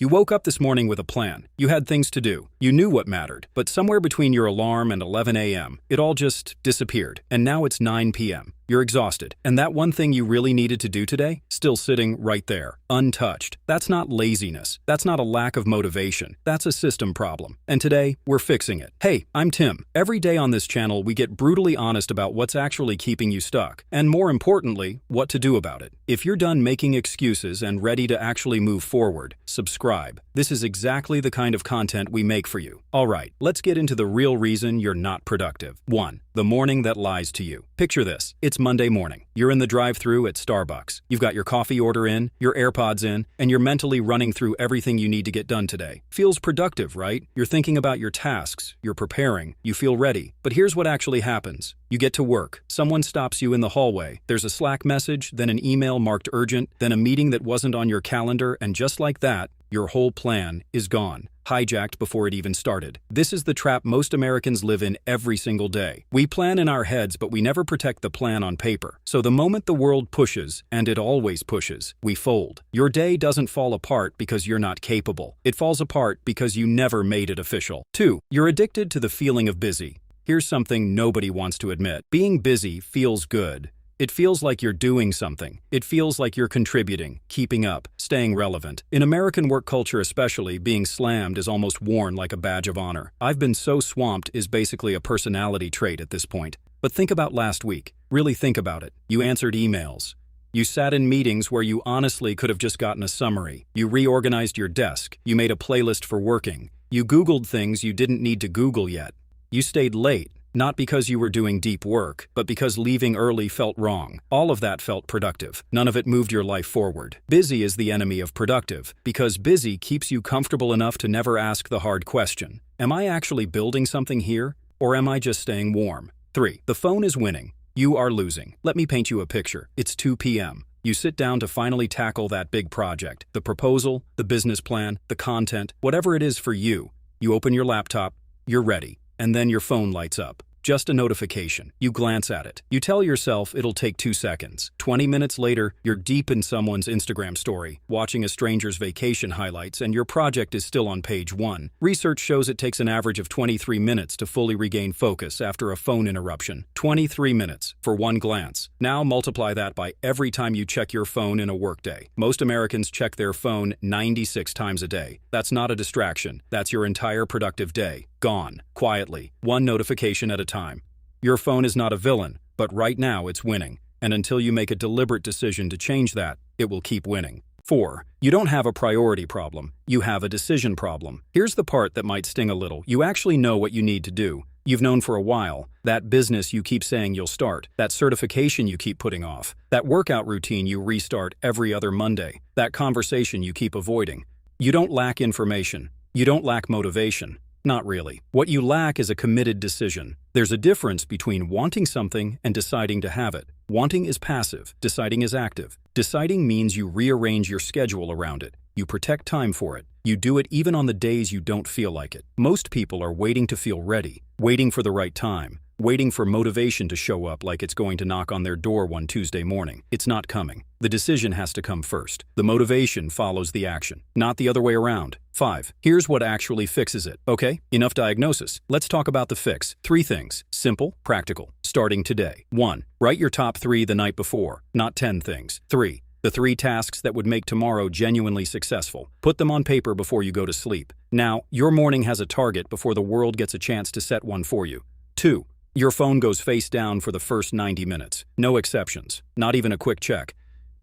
You woke up this morning with a plan. You had things to do. You knew what mattered. But somewhere between your alarm and 11 a.m., it all just disappeared. And now it's 9 p.m. You're exhausted. And that one thing you really needed to do today, still sitting right there, untouched. That's not laziness. That's not a lack of motivation. That's a system problem. And today, we're fixing it. Hey, I'm Tim. Every day on this channel, we get brutally honest about what's actually keeping you stuck. And more importantly, what to do about it. If you're done making excuses and ready to actually move forward, subscribe. This is exactly the kind of content we make for you. All right, let's get into the real reason you're not productive. 1. The morning that lies to you. Picture this. It's Monday morning. You're in the drive-thru at Starbucks. You've got your coffee order in, your AirPods in, and you're mentally running through everything you need to get done today. Feels productive, right? You're thinking about your tasks, you're preparing, you feel ready. But here's what actually happens. You get to work. Someone stops you in the hallway. There's a Slack message, then an email marked urgent, then a meeting that wasn't on your calendar, and just like that, your whole plan is gone, hijacked before it even started. This is the trap most Americans live in every single day. We plan in our heads, but we never protect the plan on paper. So the moment the world pushes, and it always pushes, we fold. Your day doesn't fall apart because you're not capable. It falls apart because you never made it official. 2. You're addicted to the feeling of busy. Here's something nobody wants to admit. Being busy feels good. It feels like you're doing something. It feels like you're contributing, keeping up, staying relevant. In American work culture especially, being slammed is almost worn like a badge of honor. I've been so swamped is basically a personality trait at this point. But think about last week. Really think about it. You answered emails. You sat in meetings where you honestly could have just gotten a summary. You reorganized your desk. You made a playlist for working. You Googled things you didn't need to Google yet. You stayed late. Not because you were doing deep work, but because leaving early felt wrong. All of that felt productive. None of it moved your life forward. Busy is the enemy of productive, because busy keeps you comfortable enough to never ask the hard question. Am I actually building something here, or am I just staying warm? 3. The phone is winning. You are losing. Let me paint you a picture. It's 2 p.m. You sit down to finally tackle that big project. The proposal, the business plan, the content, whatever it is for you. You open your laptop, you're ready. And then your phone lights up. Just a notification. You glance at it. You tell yourself it'll take 2 seconds. 20 minutes later, you're deep in someone's Instagram story, watching a stranger's vacation highlights, and your project is still on page 1. Research shows it takes an average of 23 minutes to fully regain focus after a phone interruption. 23 minutes for one glance. Now multiply that by every time you check your phone in a workday. Most Americans check their phone 96 times a day. That's not a distraction. That's your entire productive day. Gone, quietly, one notification at a time. Your phone is not a villain, but right now it's winning. And until you make a deliberate decision to change that, it will keep winning. 4. You don't have a priority problem. You have a decision problem. Here's the part that might sting a little. You actually know what you need to do. You've known for a while. That business you keep saying you'll start. That certification you keep putting off. That workout routine you restart every other Monday. That conversation you keep avoiding. You don't lack information. You don't lack motivation. Not really. What you lack is a committed decision. There's a difference between wanting something and deciding to have it. Wanting is passive, deciding is active. Deciding means you rearrange your schedule around it. You protect time for it. You do it even on the days you don't feel like it. Most people are waiting to feel ready, waiting for the right time, waiting for motivation to show up like it's going to knock on their door one Tuesday morning. It's not coming. The decision has to come first. The motivation follows the action, not the other way around. 5. Here's what actually fixes it. Okay, enough diagnosis. Let's talk about the fix. 3 things. Simple, practical. Starting today. 1. Write your top 3 the night before, not 10 things. 3. The 3 tasks that would make tomorrow genuinely successful. Put them on paper before you go to sleep. Now, your morning has a target before the world gets a chance to set one for you. 2. Your phone goes face down for the first 90 minutes. No exceptions. Not even a quick check.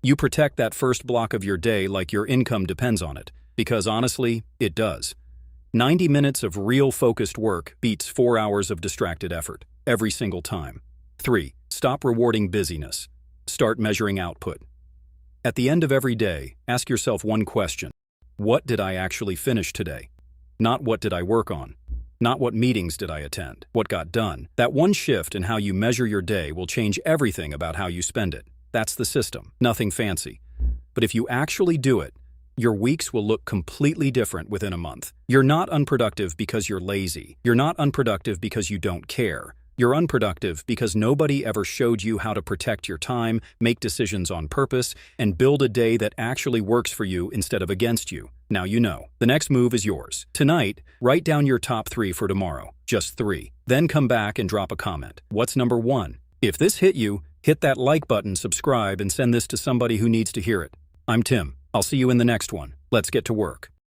You protect that first block of your day like your income depends on it. Because honestly, it does. 90 minutes of real focused work beats 4 hours of distracted effort. Every single time. 3. Stop rewarding busyness. Start measuring output. At the end of every day, ask yourself one question. What did I actually finish today? Not what did I work on? Not what meetings did I attend? What got done? That one shift in how you measure your day will change everything about how you spend it. That's the system. Nothing fancy. But if you actually do it, your weeks will look completely different within a month. You're not unproductive because you're lazy. You're not unproductive because you don't care. You're unproductive because nobody ever showed you how to protect your time, make decisions on purpose, and build a day that actually works for you instead of against you. Now you know. The next move is yours. Tonight, write down your top 3 for tomorrow. Just 3. Then come back and drop a comment. What's number 1? If this hit you, hit that like button, subscribe, and send this to somebody who needs to hear it. I'm Tim. I'll see you in the next one. Let's get to work.